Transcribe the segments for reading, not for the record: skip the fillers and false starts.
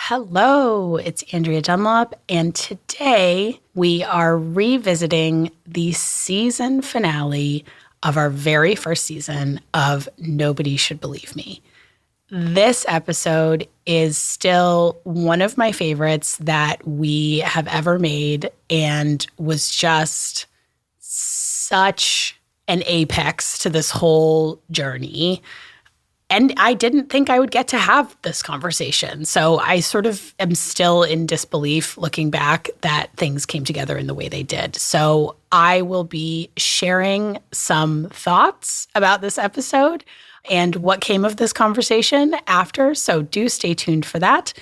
Hello, it's Andrea Dunlop, and today we are revisiting the season finale of our very first season of Nobody Should Believe Me. This episode is still one of my favorites that we have ever made and was just such an apex to this whole journey. And I didn't think I would get to have this conversation. So I sort of am still in disbelief looking back that things came together in the way they did. So I will be sharing some thoughts about this episode and what came of this conversation after. So do stay tuned for that.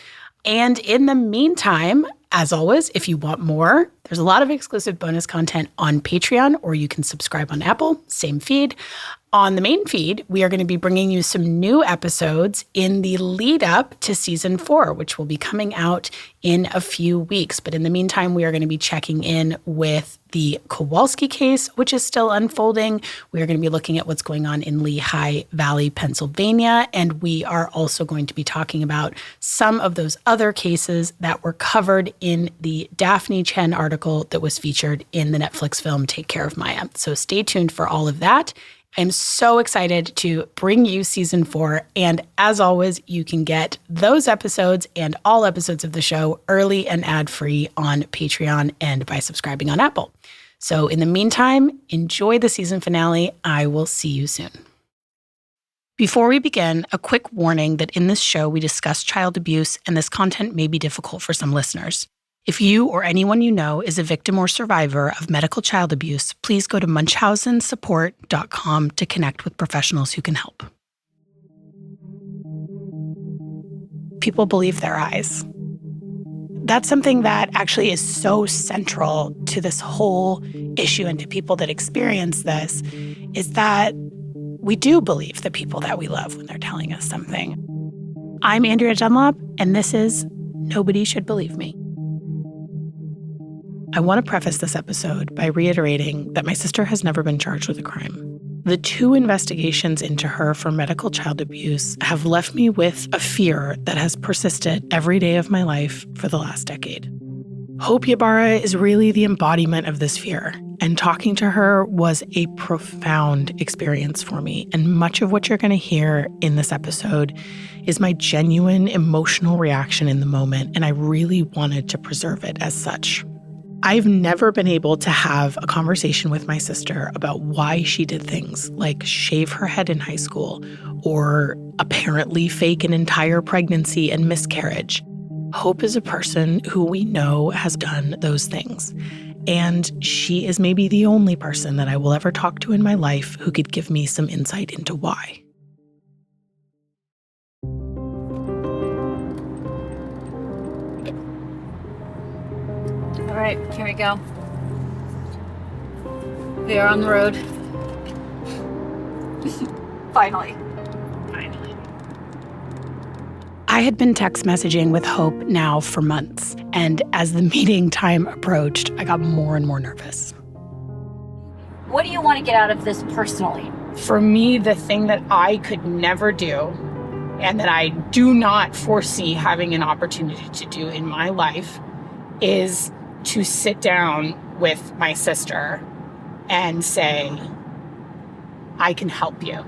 And in the meantime, as always, if you want more, there's a lot of exclusive bonus content on Patreon, or you can subscribe on Apple, same feed. On the main feed, we are going to be bringing you some new episodes in the lead up to season 4, which will be coming out in a few weeks. But in the meantime, we are going to be checking in with the Kowalski case, which is still unfolding. We are going to be looking at what's going on in Lehigh Valley, Pennsylvania. And we are also going to be talking about some of those other cases that were covered in the Daphne Chen article that was featured in the Netflix film Take Care of Maya. So stay tuned for all of that. I'm so excited to bring you season 4. And as always, you can get those episodes and all episodes of the show early and ad-free on Patreon and by subscribing on Apple. So in the meantime, enjoy the season finale. I will see you soon. Before we begin, a quick warning that in this show, we discuss child abuse and this content may be difficult for some listeners. If you or anyone you know is a victim or survivor of medical child abuse, please go to munchausensupport.com to connect with professionals who can help. People believe their eyes. That's something that actually is so central to this whole issue and to people that experience this, is that we do believe the people that we love when they're telling us something. I'm Andrea Dunlop, and this is Nobody Should Believe Me. I want to preface this episode by reiterating that my sister has never been charged with a crime. The 2 investigations into her for medical child abuse have left me with a fear that has persisted every day of my life for the last decade. Hope Ybarra is really the embodiment of this fear, and talking to her was a profound experience for me. And much of what you're going to hear in this episode is my genuine emotional reaction in the moment, and I really wanted to preserve it as such. I've never been able to have a conversation with my sister about why she did things like shave her head in high school or apparently fake an entire pregnancy and miscarriage. Hope is a person who we know has done those things. And she is maybe the only person that I will ever talk to in my life who could give me some insight into why. All right, here we go. We are on the road. Finally. I had been text messaging with Hope now for months, and as the meeting time approached, I got more and more nervous. What do you want to get out of this personally? For me, the thing that I could never do, and that I do not foresee having an opportunity to do in my life, is to sit down with my sister and say, I can help you.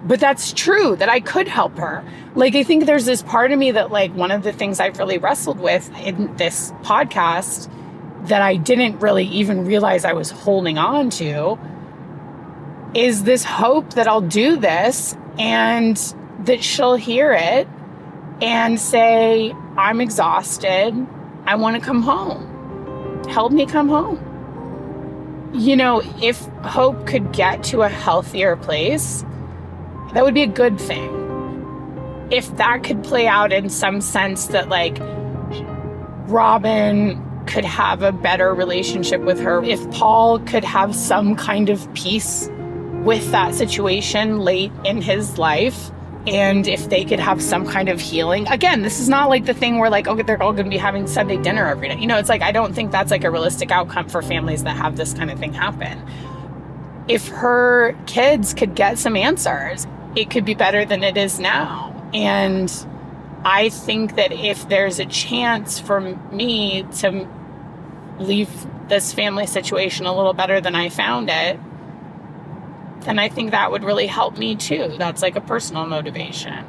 But that's true, that I could help her. Like, I think there's this part of me that, like, one of the things I've really wrestled with in this podcast that I didn't really even realize I was holding on to is this hope that I'll do this and that she'll hear it and say, I'm exhausted. I want to come home. Help me come home. You know, if Hope could get to a healthier place, that would be a good thing. If that could play out in some sense that, like, Robin could have a better relationship with her, if Paul could have some kind of peace with that situation late in his life, and if they could have some kind of healing. Again, this is not like the thing where, like, okay, they're all going to be having Sunday dinner every night. You know, it's like, I don't think that's like a realistic outcome for families that have this kind of thing happen. If her kids could get some answers, it could be better than it is now. And I think that if there's a chance for me to leave this family situation a little better than I found it, then I think that would really help me too. That's like a personal motivation.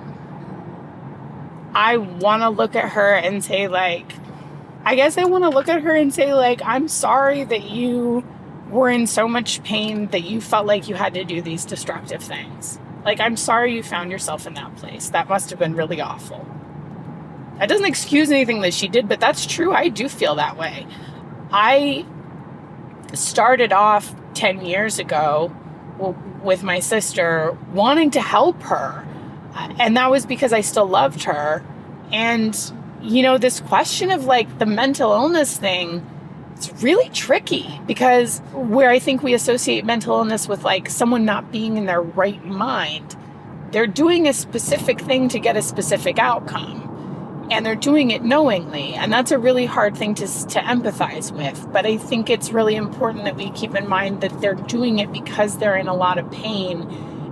I want to look at her and say, like, I'm sorry that you were in so much pain that you felt like you had to do these destructive things. Like, I'm sorry you found yourself in that place. That must have been really awful. That doesn't excuse anything that she did, but that's true. I do feel that way. I started off 10 years ago with my sister wanting to help her. And that was because I still loved her. And, you know, this question of like the mental illness thing, it's really tricky because where I think we associate mental illness with like someone not being in their right mind, they're doing a specific thing to get a specific outcome. And they're doing it knowingly. And that's a really hard thing to empathize with. But I think it's really important that we keep in mind that they're doing it because they're in a lot of pain.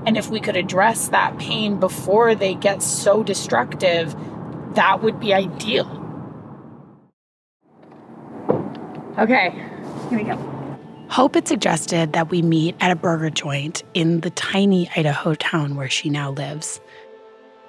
And if we could address that pain before they get so destructive, that would be ideal. Okay, here we go. Hope had suggested that we meet at a burger joint in the tiny Idaho town where she now lives.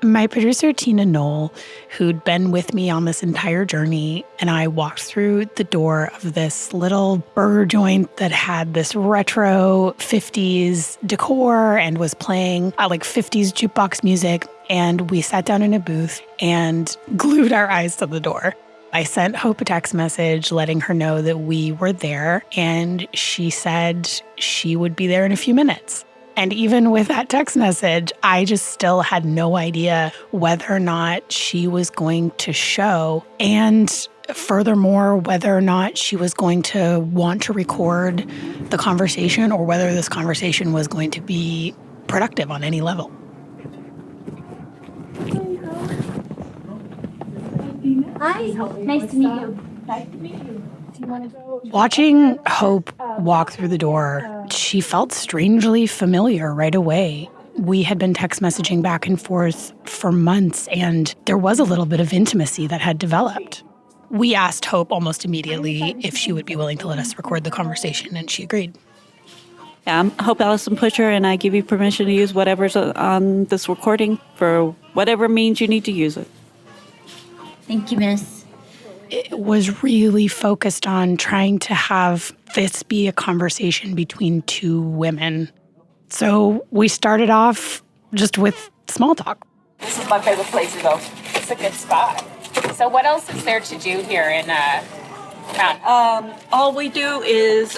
My producer, Tina Knoll, who'd been with me on this entire journey, and I walked through the door of this little burger joint that had this retro 50s decor and was playing like 50s jukebox music. And we sat down in a booth and glued our eyes to the door. I sent Hope a text message letting her know that we were there, and she said she would be there in a few minutes. And even with that text message, I just still had no idea whether or not she was going to show. And furthermore, whether or not she was going to want to record the conversation or whether this conversation was going to be productive on any level. Hi, nice to meet you. Nice to meet you. Do you want to go? Watching Hope walk through the door, she felt strangely familiar right away. We had been text messaging back and forth for months, and there was a little bit of intimacy that had developed. We asked Hope almost immediately if she would be willing to let us record the conversation, and she agreed. Yeah, I'm Hope Allison Pusher, and I give you permission to use whatever's on this recording for whatever means you need to use it. Thank you, miss. It was really focused on trying to have this be a conversation between two women. So we started off just with small talk. This is my favorite place to go. It's a good spot. So what else is there to do here in town? All we do is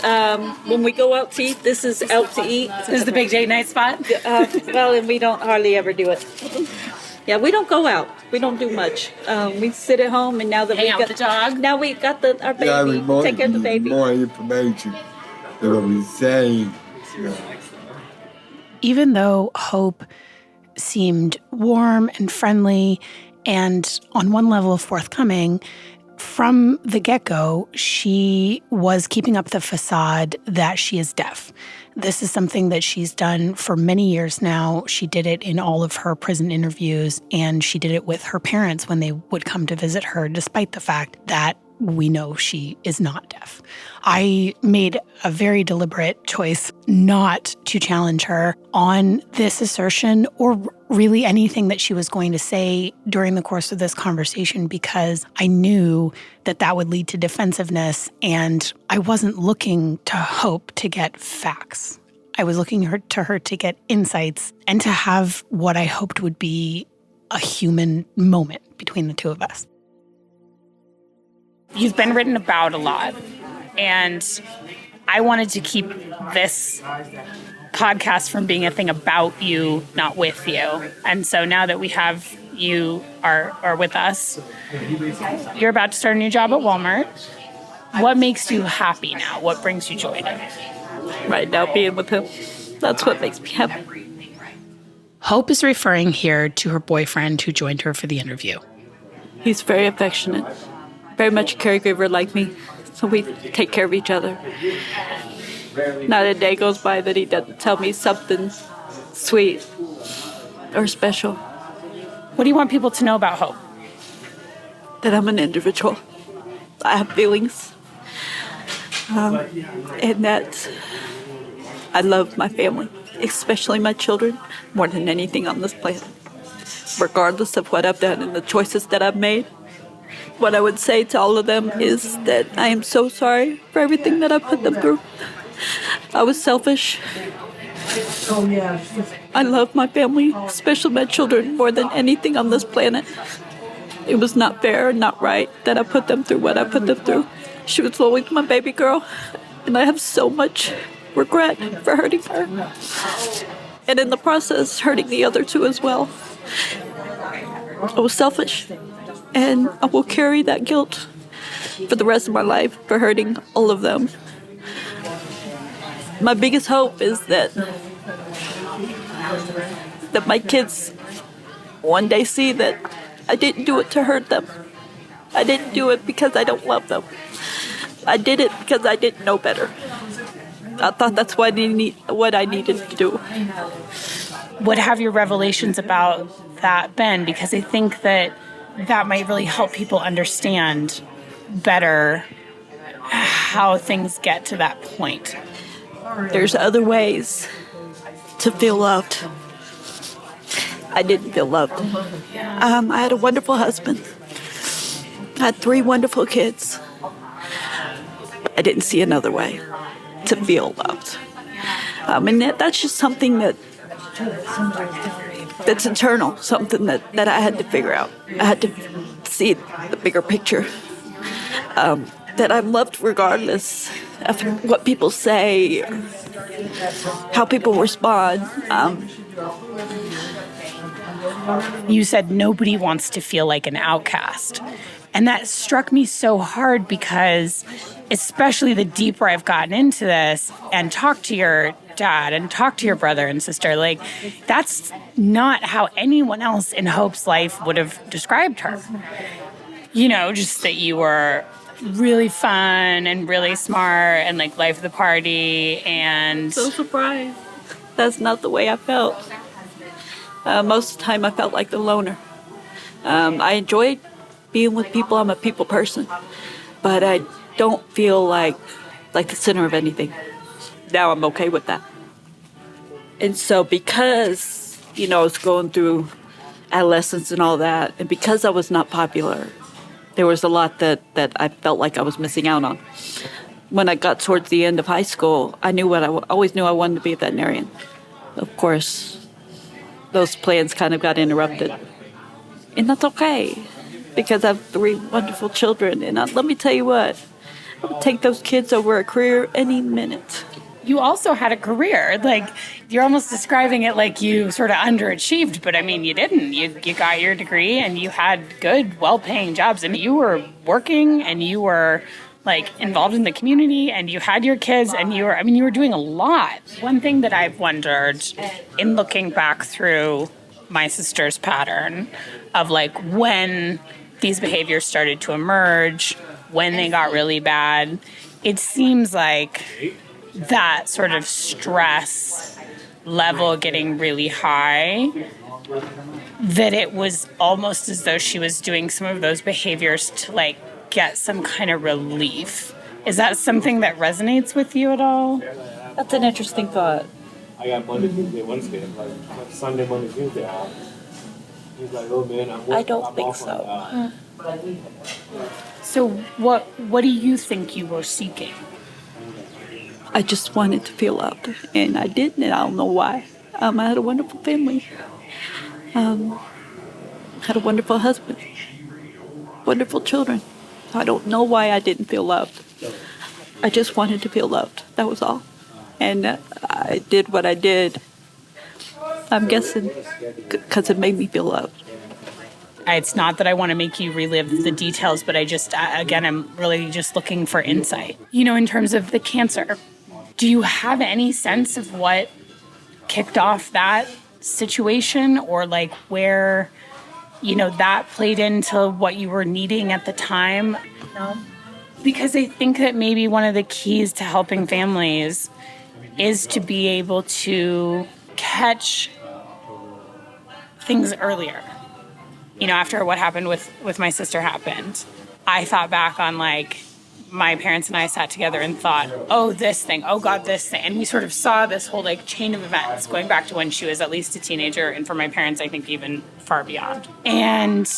when we go out to eat, this is out to eat. This is the big date night spot? Well, and we don't hardly ever do it. Yeah, we don't go out. We don't do much. We sit at home, and now that Hang we out got with the dog? now we got our baby. Take care of the baby. More information than what we say. Even though Hope seemed warm and friendly and on one level forthcoming, from the get-go, she was keeping up the facade that she is deaf. This is something that she's done for many years now. She did it in all of her prison interviews, and she did it with her parents when they would come to visit her, despite the fact that we know she is not deaf. I made a very deliberate choice not to challenge her on this assertion or really anything that she was going to say during the course of this conversation, because I knew that that would lead to defensiveness, and I wasn't looking to Hope to get facts. I was looking to her to get insights and to have what I hoped would be a human moment between the two of us. You've been written about a lot, and I wanted to keep this podcast from being a thing about you, not with you. And so now that we have you are with us, you're about to start a new job at Walmart. What makes you happy now? What brings you joy now? Right now, being with him, that's what makes me happy. Hope is referring here to her boyfriend who joined her for the interview. He's very affectionate, very much a caregiver like me, so we take care of each other. Not a day goes by that he doesn't tell me something sweet or special. What do you want people to know about Hope? that I'm an individual. I have feelings. And that I love my family, especially my children, more than anything on this planet. Regardless of what I've done and the choices that I've made, what I would say to all of them is that I am so sorry for everything that I put them through. I was selfish. I love my family, especially my children, more than anything on this planet. It was not fair and not right that I put them through what I put them through. She was always my baby girl, and I have so much regret for hurting her. And in the process, hurting the other two as well. I was selfish, and I will carry that guilt for the rest of my life for hurting all of them. My biggest hope is that my kids one day see that I didn't do it to hurt them. I didn't do it because I don't love them. I did it because I didn't know better. I thought that's what I needed to do. What have your revelations about that been? Because I think that might really help people understand better how things get to that point. There's other ways to feel loved. I didn't feel loved. I had a wonderful husband. I had 3 wonderful kids. I didn't see another way to feel loved. And that's just something that's internal, something that I had to figure out. I had to see the bigger picture. That I'm loved regardless of what people say, or how people respond. You said nobody wants to feel like an outcast. And that struck me so hard because, especially the deeper I've gotten into this and talked to your dad and talked to your brother and sister, like, that's not how anyone else in Hope's life would have described her. You know, just that you were really fun and really smart and, like, life of the party and... So surprised. That's not the way I felt. Most of the time I felt like the loner. I enjoyed being with people. I'm a people person. But I don't feel like the center of anything. Now I'm okay with that. And so because, I was going through adolescence and all that, and because I was not popular, there was a lot that I felt like I was missing out on. When I got towards the end of high school, I knew always knew I wanted to be a veterinarian. Of course, those plans kind of got interrupted. And that's okay, because I have 3 wonderful children. And let me tell you what, I would take those kids over a career any minute. You also had a career. Like, you're almost describing it like you sort of underachieved, but I mean, you didn't. You got your degree and you had good, well-paying jobs. I mean, you were working and you were, like, involved in the community and you had your kids and you were doing a lot. One thing that I've wondered in looking back through my sister's pattern of, like, when these behaviors started to emerge, when they got really bad, it seems like that sort of stress level getting really high, that it was almost as though she was doing some of those behaviors to, like, get some kind of relief. Is that something that resonates with you at all? That's an interesting thought. I got Monday, Tuesday, Wednesday, like Sunday, Monday, Tuesday off. He's like, oh man, I don't think so. So what do you think you were seeking? I just wanted to feel loved, and I didn't, and I don't know why. I had a wonderful family. Had a wonderful husband. Wonderful children. I don't know why I didn't feel loved. I just wanted to feel loved. That was all. And I did what I did, I'm guessing, because it made me feel loved. It's not that I want to make you relive the details, but I'm really just looking for insight. In terms of the cancer, do you have any sense of what kicked off that situation, or like where, that played into what you were needing at the time? No. Because I think that maybe one of the keys to helping families is to be able to catch things earlier. after what happened with my sister happened, I thought back on like my parents and I sat together and thought, oh, this thing, oh God, this thing. And we sort of saw this whole like chain of events going back to when she was at least a teenager. And for my parents, I think even far beyond. And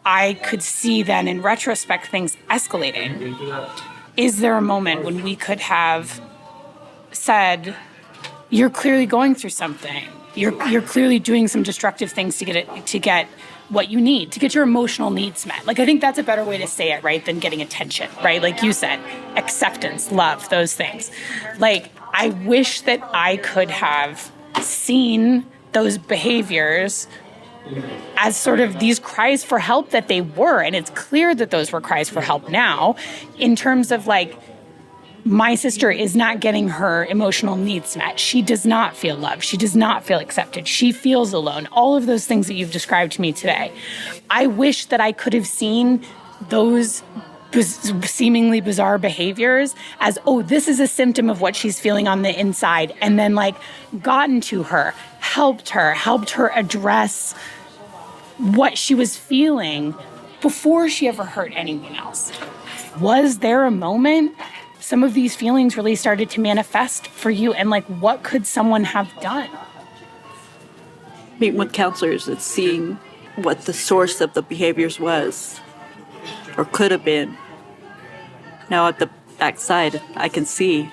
I could see then in retrospect things escalating. Is there a moment when we could have said, you're clearly going through something. You're clearly doing some destructive things to get what you need, to get your emotional needs met. Like, I think that's a better way to say it, right, than getting attention, right? Like you said, acceptance, love, those things. Like, I wish that I could have seen those behaviors as sort of these cries for help that they were. And it's clear that those were cries for help now in terms of like, my sister is not getting her emotional needs met. She does not feel loved. She does not feel accepted. She feels alone. All of those things that you've described to me today. I wish that I could have seen those seemingly bizarre behaviors as, oh, this is a symptom of what she's feeling on the inside. And then like gotten to her, helped her address what she was feeling before she ever hurt anyone else. Was there a moment some of these feelings really started to manifest for you, and like what could someone have done? Meeting with counselors and seeing what the source of the behaviors was or could have been. Now at the backside, I can see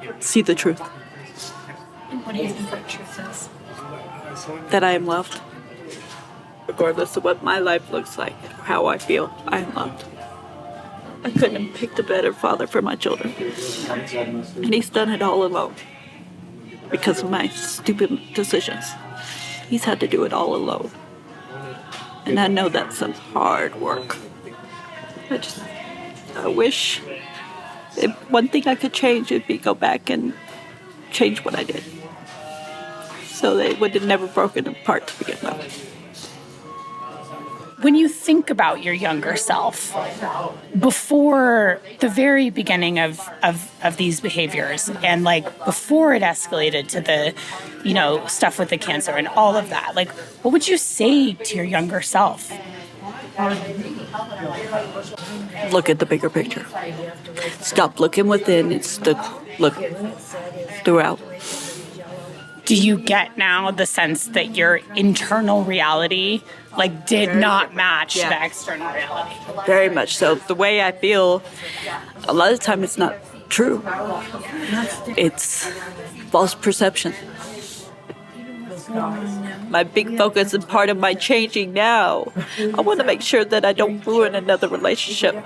the truth. And what do you think the truth is? That I am loved. Regardless of what my life looks like or how I feel, I am loved. I couldn't have picked a better father for my children. And he's done it all alone. Because of my stupid decisions. He's had to do it all alone. And I know that's some hard work. I wish if one thing I could change would be go back and change what I did. So they would have never broken apart to begin with. When you think about your younger self, before the very beginning of these behaviors and like before it escalated to the, stuff with the cancer and all of that, like what would you say to your younger self? Look at the bigger picture. Stop looking within and look throughout. Do you get now the sense that your internal reality did not match the external reality? Very much so. The way I feel, a lot of the time it's not true. It's false perception. My big focus and part of my changing now, I want to make sure that I don't ruin another relationship.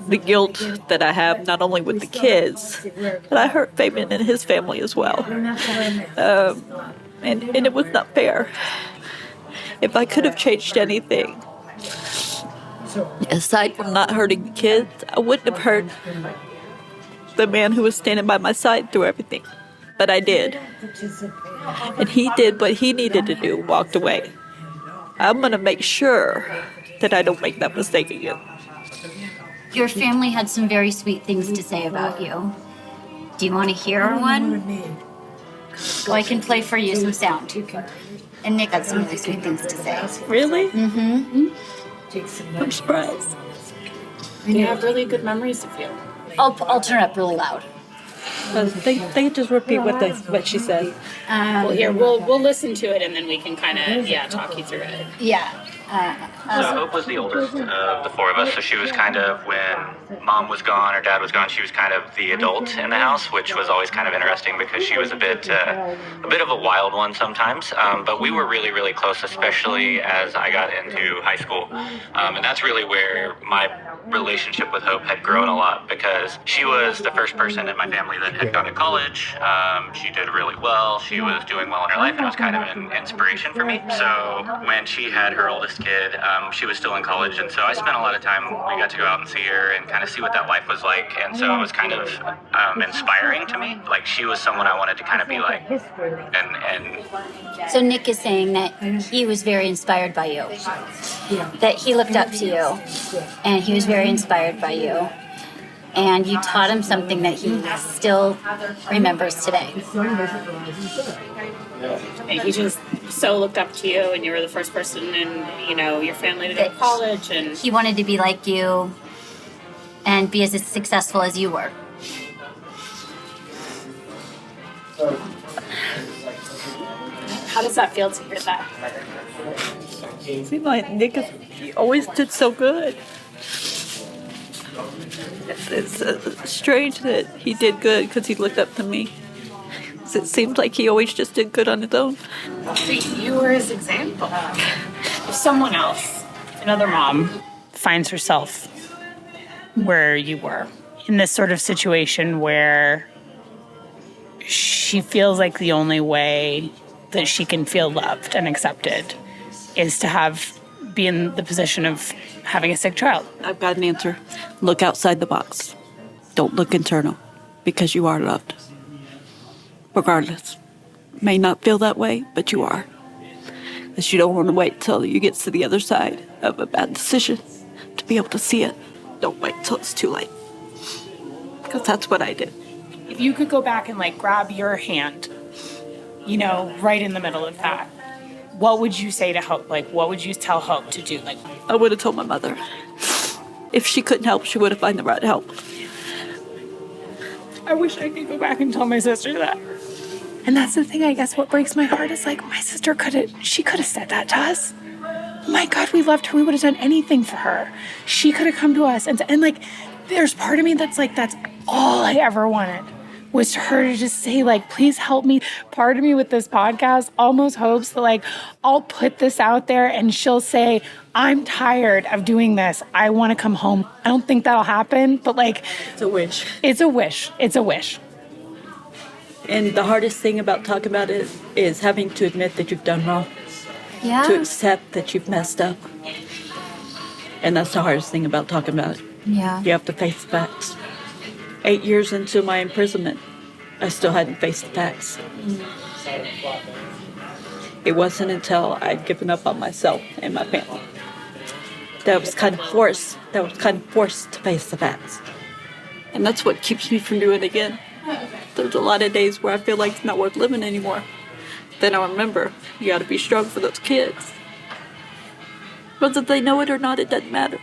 The guilt that I have, not only with the kids, but I hurt Fabian and his family as well. And it was not fair. If I could have changed anything, aside from not hurting the kids, I wouldn't have hurt the man who was standing by my side through everything. But I did. And he did what he needed to do, walked away. I'm going to make sure that I don't make that mistake again. Your family had some very sweet things to say about you. Do you want to hear one? Well, I can play for you some sound. And Nick had some really sweet things to say. Really? Mm-hmm. I'm surprised. And you have really good memories of you. I'll turn it up really loud. They just repeat what she said. Well, here, we'll listen to it and then we can kind of, talk you through it. Yeah. So Hope was the oldest of the four of us, so she was kind of, when Mom was gone or Dad was gone, she was kind of the adult in the house, which was always kind of interesting because she was a bit of a wild one sometimes. But we were really, really close, especially as I got into high school. And that's really where my relationship with Hope had grown a lot because she was the first person in my family that had gone to college. She did really well. She was doing well in her life and it was kind of an inspiration for me. So when she had her oldest kid, she was still in college, and so I spent a lot of time, we got to go out and see her and kind of see what that life was like, and so it was kind of inspiring to me. Like, she was someone I wanted to kind of be like. And So Nick is saying that he was very inspired by you. That he looked up to you, and he was very inspired by you. and you taught him something that he still remembers today. And he just so looked up to you, and you were the first person in, your family to go to college, and He wanted to be like you and be as successful as you were. how does that feel to hear that? Seemed like Nick, he always did so good. It's strange that he did good because he looked up to me. It seems like he always just did good on his own. So you were his example. If someone else, another mom, finds herself where you were, in this sort of situation where she feels like the only way that she can feel loved and accepted is to be in the position of having a sick child. I've got an answer. Look outside the box. Don't look internal, because you are loved. Regardless. May not feel that way, but you are. Because you don't want to wait till you get to the other side of a bad decision to be able to see it. Don't wait till it's too late. Because that's what I did. If you could go back and grab your hand, right in the middle of that, what would you say to Hope? What would you tell Hope to do? I would have told my mother. If she couldn't help, she would have found the right help. I wish I could go back and tell my sister that. And that's the thing, I guess, what breaks my heart is my sister could have said that to us. Oh my God, we loved her. We would have done anything for her. She could have come to us and there's part of me that's that's all I ever wanted was her to just say please help me. Part of me with this podcast almost hopes that I'll put this out there and she'll say, I'm tired of doing this. I want to come home. I don't think that'll happen, but It's a wish. it's a wish. It's a wish. And the hardest thing about talking about it is having to admit that you've done wrong. Yeah. To accept that you've messed up. And that's the hardest thing about talking about it. Yeah. You have to face the facts. 8 years into my imprisonment, I still hadn't faced the facts. It wasn't until I'd given up on myself and my family that I was kind of forced to face the facts. And that's what keeps me from doing it again. There's a lot of days where I feel like it's not worth living anymore. Then I remember, you gotta be strong for those kids. Whether they know it or not, it doesn't matter.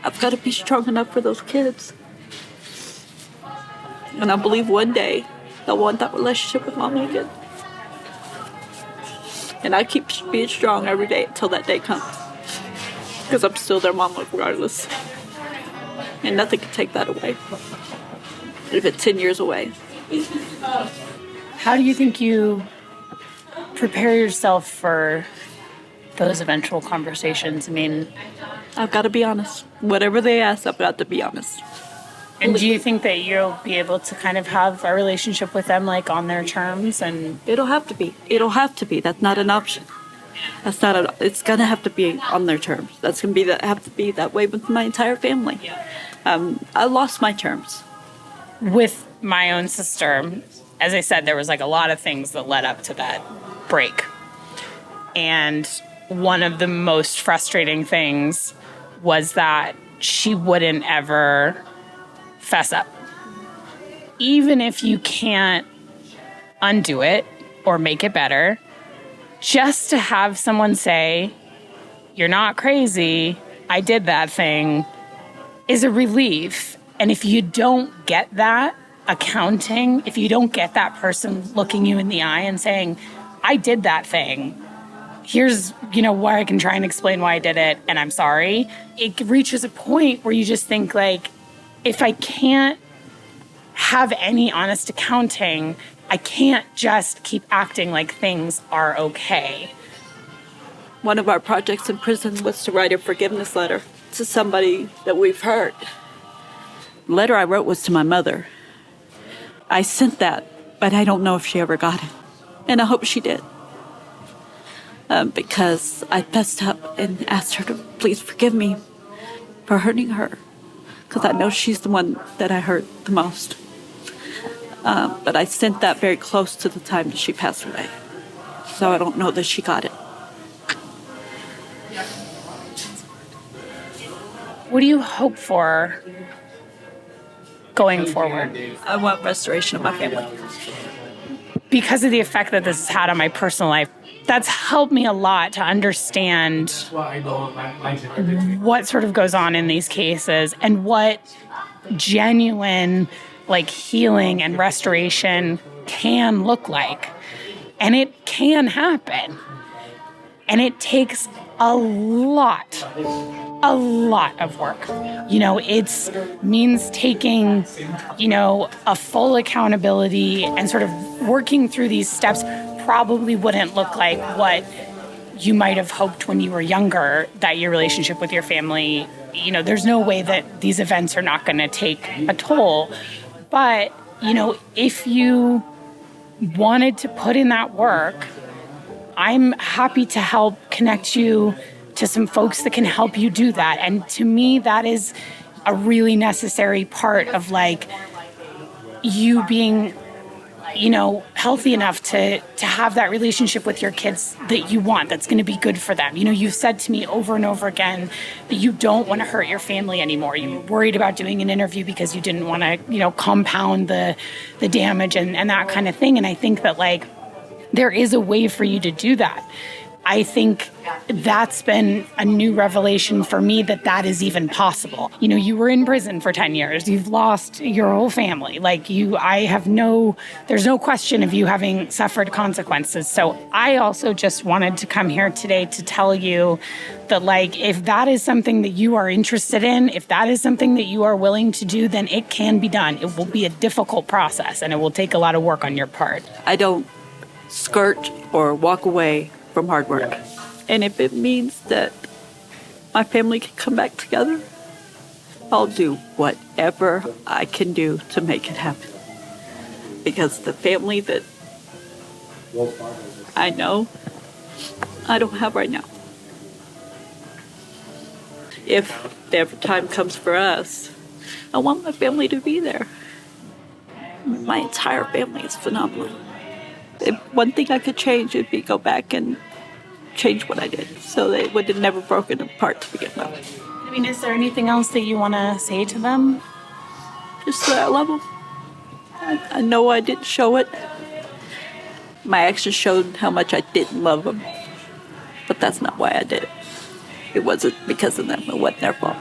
I've got to be strong enough for those kids. And I believe one day they'll want that relationship with Mama again. And I keep being strong every day until that day comes. Because I'm still their mama regardless. And nothing can take that away. If it's 10 years away. How do you think you prepare yourself for those eventual conversations? I mean, I've got to be honest. Whatever they ask, I've got to be honest. and do you think that you'll be able to kind of have a relationship with them on their terms? And It'll have to be. It'll have to be. That's not an option. That's not a, it's going to have to be on their terms. That's going to have to be that way with my entire family. I lost my terms. with my own sister, as I said, there was a lot of things that led up to that break. And one of the most frustrating things was that she wouldn't ever fess up. Even if you can't undo it or make it better, just to have someone say, you're not crazy, I did that thing, is a relief. And if you don't get that accounting, if you don't get that person looking you in the eye and saying, I did that thing, here's, why I can try and explain why I did it, and I'm sorry, it reaches a point where you just think, if I can't have any honest accounting, I can't just keep acting like things are okay. One of our projects in prison was to write a forgiveness letter to somebody that we've hurt. The letter I wrote was to my mother. I sent that, but I don't know if she ever got it. And I hope she did. Because I fessed up and asked her to please forgive me for hurting her. Because I know she's the one that I hurt the most. But I sent that very close to the time that she passed away. So I don't know that she got it. What do you hope for going forward? I want restoration of my family. Because of the effect that this has had on my personal life, that's helped me a lot to understand what sort of goes on in these cases and what genuine healing and restoration can look like. And it can happen. And it takes a lot of work. It means taking, a full accountability and sort of working through these steps probably wouldn't look like what you might have hoped when you were younger, that your relationship with your family, there's no way that these events are not going to take a toll. But, if you wanted to put in that work, I'm happy to help connect you to some folks that can help you do that. And to me, that is a really necessary part of you being, healthy enough to have that relationship with your kids that you want, that's going to be good for them. You've said to me over and over again that you don't want to hurt your family anymore. You were worried about doing an interview because you didn't want to, compound the damage and that kind of thing. And I think that there is a way for you to do that. I think that's been a new revelation for me that is even possible. You were in prison for 10 years. You've lost your whole family. There's no question of you having suffered consequences. So I also just wanted to come here today to tell you that if that is something that you are interested in, if that is something that you are willing to do, then it can be done. It will be a difficult process and it will take a lot of work on your part. I don't skirt or walk away from hard work. And if it means that my family can come back together, I'll do whatever I can do to make it happen. Because the family that I know, I don't have right now. If the ever time comes for us, I want my family to be there. My entire family is phenomenal. If one thing I could change would be go back and change what I did so they would have never broken apart to begin with. Is there anything else that you want to say to them? Just that I love them. I know I didn't show it. My actions showed how much I didn't love them. But that's not why I did it. It wasn't because of them. It wasn't their fault.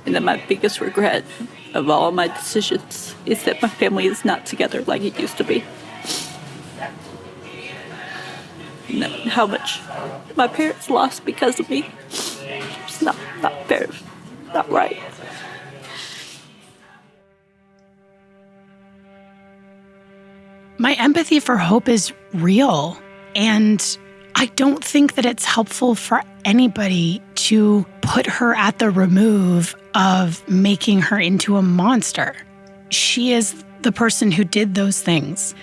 And then my biggest regret of all my decisions is that my family is not together like it used to be. And how much my parents lost because of me. It's not fair, not right. My empathy for Hope is real, and I don't think that it's helpful for anybody to put her at the remove of making her into a monster. She is the person who did those things.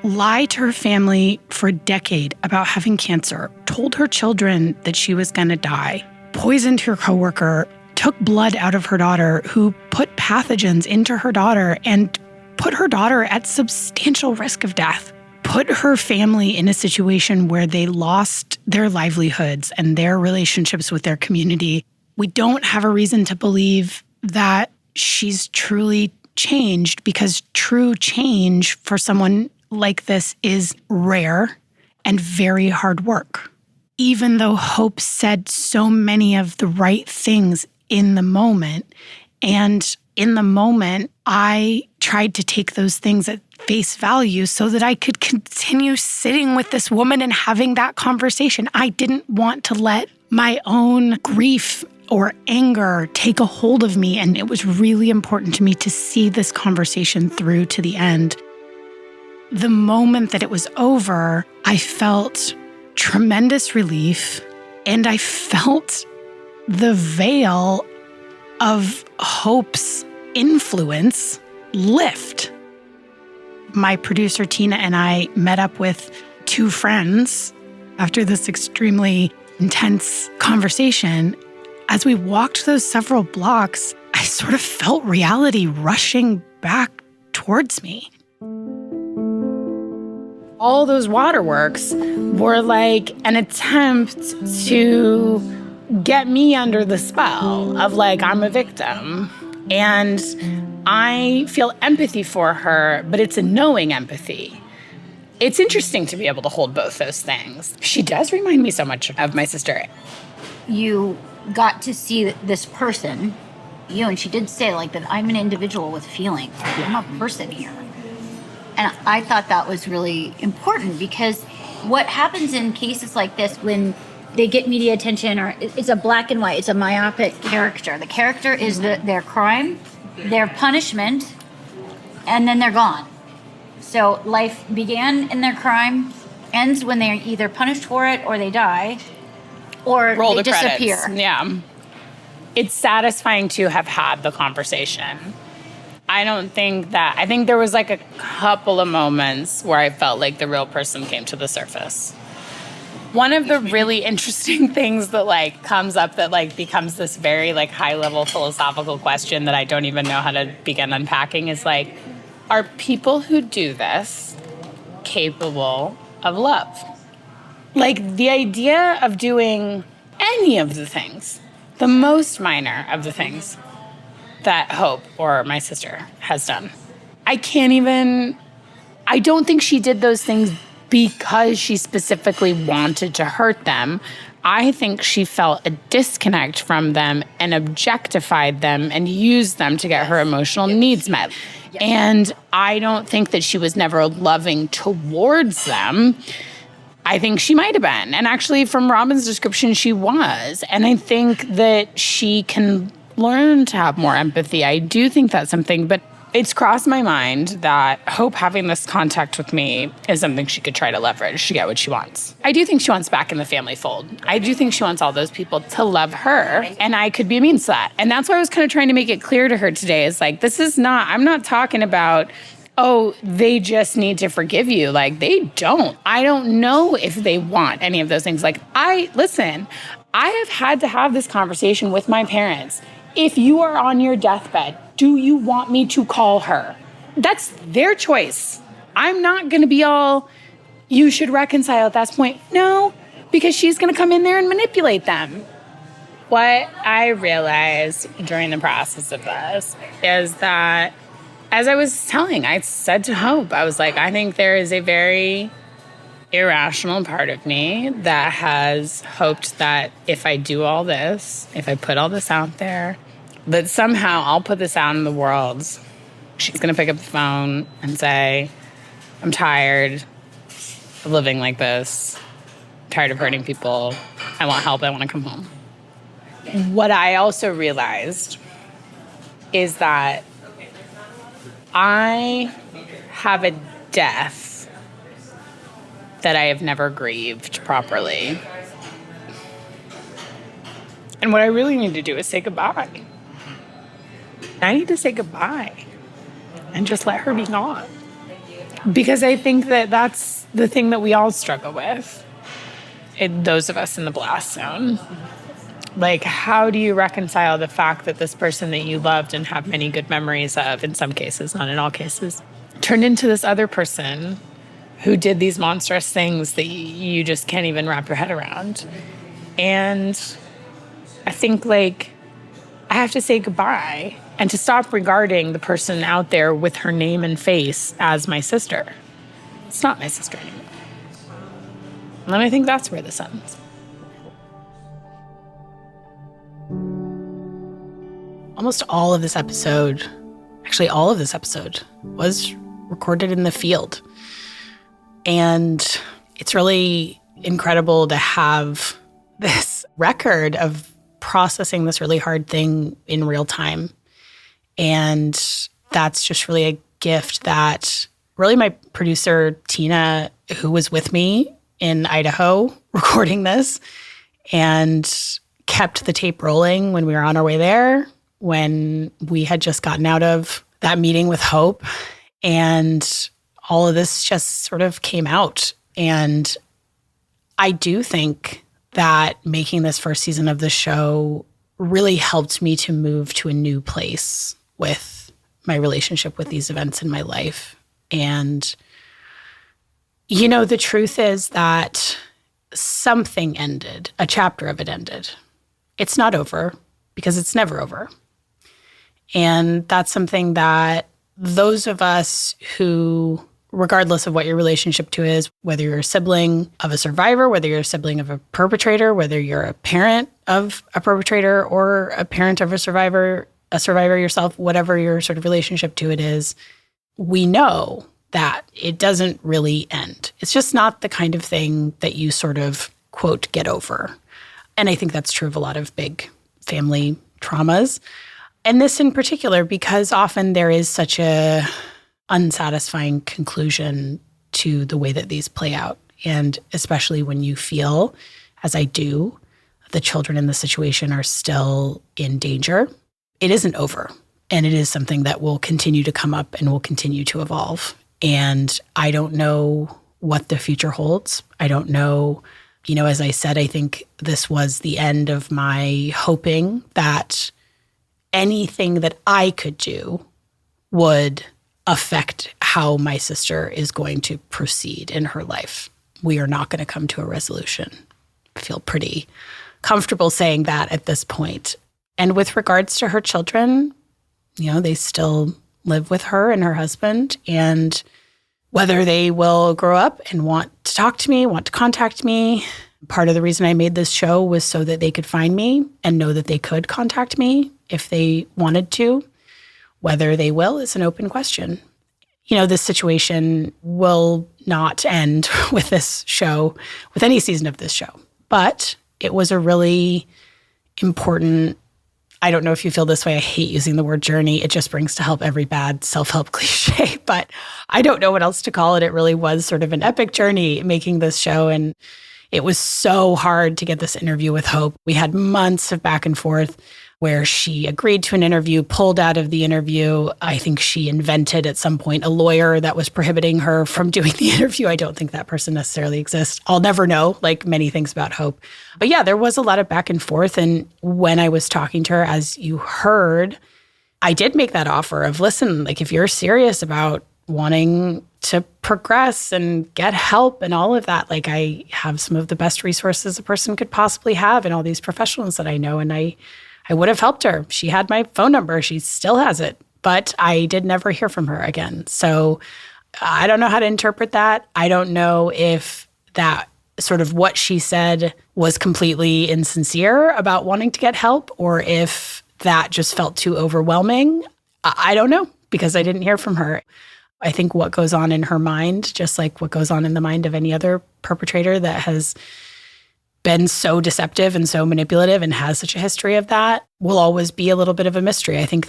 Lied to her family for a decade about having cancer, told her children that she was going to die, poisoned her coworker, took blood out of her daughter, who put pathogens into her daughter and put her daughter at substantial risk of death, put her family in a situation where they lost their livelihoods and their relationships with their community. We don't have a reason to believe that she's truly changed, because true change for someone like this is rare and very hard work. Even though Hope said so many of the right things in the moment, and in the moment, I tried to take those things at face value so that I could continue sitting with this woman and having that conversation. I didn't want to let my own grief or anger take a hold of me, and it was really important to me to see this conversation through to the end. The moment that it was over, I felt tremendous relief, and I felt the veil of Hope's influence lift. My producer, Tina, and I met up with two friends after this extremely intense conversation. As we walked those several blocks, I sort of felt reality rushing back towards me. All those waterworks were like an attempt to get me under the spell of I'm a victim. And I feel empathy for her, but it's a knowing empathy. It's interesting to be able to hold both those things. She does remind me so much of my sister. You got to see this person, and she did say like that I'm an individual with feelings. I'm a person here. And I thought that was really important because what happens in cases like this when they get media attention, or it's a black and white, it's a myopic character. The character is their crime, their punishment, and then they're gone. So life began in their crime, ends when they're either punished for it or they die, or Roll they the disappear. Credits. Yeah. It's satisfying to have had the conversation. I think there was like a couple of moments where I felt like the real person came to the surface. One of the really interesting things that like comes up that like becomes this very like high level philosophical question that I don't even know how to begin unpacking is like, are people who do this capable of love? Like the idea of doing any of the things, the most minor of the things that Hope or my sister has done. I don't think she did those things because she specifically wanted to hurt them. I think she felt a disconnect from them and objectified them and used them to get her emotional needs met. And I don't think that she was never loving towards them. I think she might have been. And actually, from Robin's description, she was. And I think that she can learn to have more empathy. I do think that's something, but it's crossed my mind that Hope having this contact with me is something she could try to leverage to get what she wants. I do think she wants back in the family fold. I do think she wants all those people to love her, and I could be a means to that. And that's why I was kind of trying to make it clear to her today is like, I'm not talking about, oh, they just need to forgive you. Like, they don't. I don't know if they want any of those things. Like, I have had to have this conversation with my parents. If you are on your deathbed, do you want me to call her? That's their choice. I'm not going to be all, you should reconcile at that point. No, because she's going to come in there and manipulate them. What I realized during the process of this is that, as I was I said to Hope, I was like, I think there is a very irrational part of me that has hoped that if I do all this, if I put all this out there, that somehow I'll put this out in the world. She's going to pick up the phone and say, I'm tired of living like this. I'm tired of hurting people. I want help. I want to come home. What I also realized is that I have a death that I have never grieved properly. And what I really need to do is say goodbye. I need to say goodbye and just let her be gone. Because I think that that's the thing that we all struggle with, those of us in the blast zone. Like, how do you reconcile the fact that this person that you loved and have many good memories of, in some cases, not in all cases, turned into this other person who did these monstrous things that you just can't even wrap your head around? And I think, like, I have to say goodbye and to stop regarding the person out there with her name and face as my sister. It's not my sister anymore. And I think that's where this ends. Almost all of this episode was recorded in the field. And it's really incredible to have this record of processing this really hard thing in real time. And that's just really a gift that really my producer, Tina, who was with me in Idaho recording this and kept the tape rolling when we were on our way there, when we had just gotten out of that meeting with Hope, and all of this just sort of came out. And I do think that making this first season of the show really helped me to move to a new place with my relationship with these events in my life. And, you know, the truth is that something ended, a chapter of it ended. It's not over because it's never over. And that's something that those of us who, regardless of what your relationship to is, whether you're a sibling of a survivor, whether you're a sibling of a perpetrator, whether you're a parent of a perpetrator or a parent of a survivor yourself, whatever your sort of relationship to it is, we know that it doesn't really end. It's just not the kind of thing that you sort of, quote, get over. And I think that's true of a lot of big family traumas. And this in particular, because often there is such a unsatisfying conclusion to the way that these play out. And especially when you feel, as I do, the children in the situation are still in danger, it isn't over. And it is something that will continue to come up and will continue to evolve. And I don't know what the future holds. I don't know, as I said, I think this was the end of my hoping that anything that I could do would affect how my sister is going to proceed in her life. We are not going to come to a resolution. I feel pretty comfortable saying that at this point. And with regards to her children, they still live with her and her husband. And whether they will grow up and want to talk to me, want to contact me, part of the reason I made this show was so that they could find me and know that they could contact me if they wanted to. Whether they will is an open question. This situation will not end with this show, with any season of this show. But it was a really important, I don't know if you feel this way, I hate using the word journey. It just brings to help every bad self-help cliche, but I don't know what else to call it. It really was sort of an epic journey making this show. And it was so hard to get this interview with Hope. We had months of back and forth where she agreed to an interview, pulled out of the interview. I think she invented at some point a lawyer that was prohibiting her from doing the interview. I don't think that person necessarily exists. I'll never know, like many things about Hope. But yeah, there was a lot of back and forth. And when I was talking to her, as you heard, I did make that offer of, listen, like if you're serious about wanting to progress and get help and all of that, like I have some of the best resources a person could possibly have and all these professionals that I know. And I would have helped her. She had my phone number. She still has it. But I did never hear from her again. So I don't know how to interpret that. I don't know if that sort of what she said was completely insincere about wanting to get help or if that just felt too overwhelming. I don't know because I didn't hear from her. I think what goes on in her mind, just like what goes on in the mind of any other perpetrator that has been so deceptive and so manipulative and has such a history of that, will always be a little bit of a mystery. I think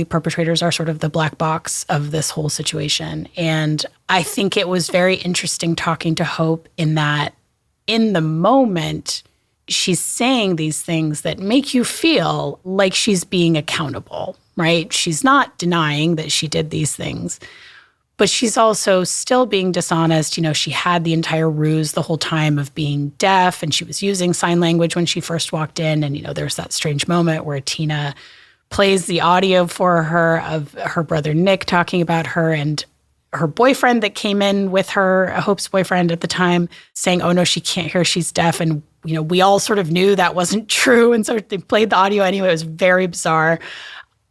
perpetrators are sort of the black box of this whole situation. And I think it was very interesting talking to Hope in that in the moment, she's saying these things that make you feel like she's being accountable, right? She's not denying that she did these things. But she's also still being dishonest. She had the entire ruse the whole time of being deaf, and she was using sign language when she first walked in. And, there's that strange moment where Tina plays the audio for her of her brother Nick talking about her and her boyfriend that came in with her, Hope's boyfriend at the time, saying, oh, no, she can't hear, she's deaf. And, we all sort of knew that wasn't true. And so they played the audio anyway. It was very bizarre.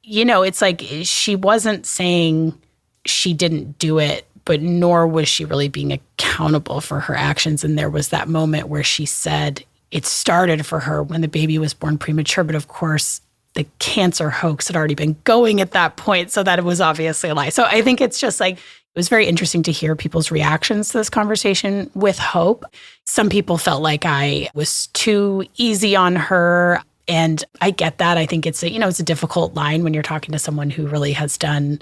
It's like she wasn't saying she didn't do it, but nor was she really being accountable for her actions. And there was that moment where she said it started for her when the baby was born premature. But of course, the cancer hoax had already been going at that point. So that it was obviously a lie. So I think it's just like, it was very interesting to hear people's reactions to this conversation with Hope. Some people felt like I was too easy on her. And I get that. I think it's a difficult line when you're talking to someone who really has done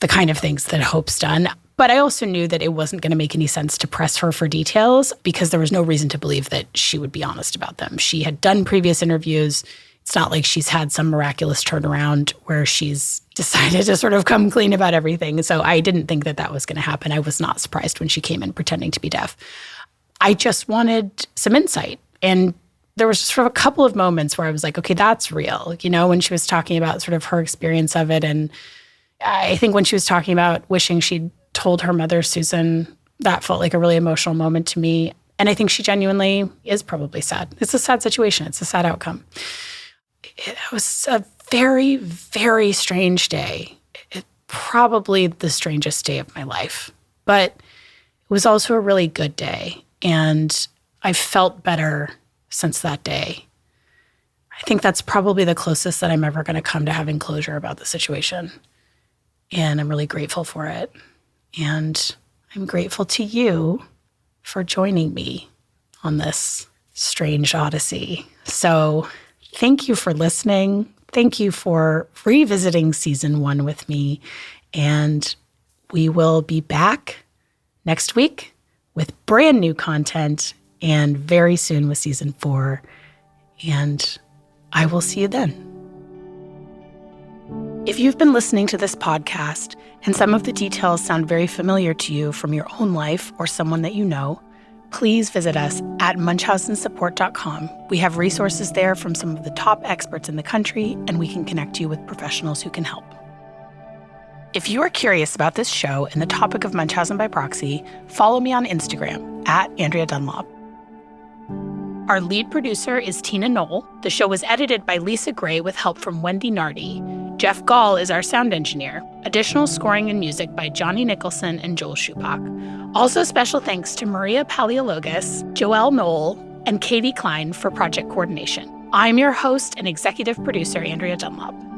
the kind of things that Hope's done. But I also knew that it wasn't going to make any sense to press her for details because there was no reason to believe that she would be honest about them. She had done previous interviews. It's not like she's had some miraculous turnaround where she's decided to sort of come clean about everything. So I didn't think that that was going to happen. I was not surprised when she came in pretending to be deaf. I just wanted some insight. And there was sort of a couple of moments where I was like, okay, that's real. When she was talking about sort of her experience of it. And I think when she was talking about wishing she'd told her mother, Susan, that felt like a really emotional moment to me. And I think she genuinely is probably sad. It's a sad situation. It's a sad outcome. It was a very, very strange day. Probably the strangest day of my life. But it was also a really good day. And I felt better since that day. I think that's probably the closest that I'm ever going to come to having closure about the situation. And I'm really grateful for it. And I'm grateful to you for joining me on this strange odyssey. So thank you for listening. Thank you for revisiting season 1 with me. And we will be back next week with brand new content and very soon with season 4. And I will see you then. If you've been listening to this podcast and some of the details sound very familiar to you from your own life or someone that you know, please visit us at munchausensupport.com. We have resources there from some of the top experts in the country, and we can connect you with professionals who can help. If you are curious about this show and the topic of Munchausen by proxy, follow me on Instagram at Andrea Dunlop. Our lead producer is Tina Knoll. The show was edited by Lisa Gray with help from Wendy Nardi. Jeff Gall is our sound engineer. Additional scoring and music by Johnny Nicholson and Joel Shupak. Also special thanks to Maria Paleologos, Joelle Knoll, and Katie Klein for project coordination. I'm your host and executive producer, Andrea Dunlop.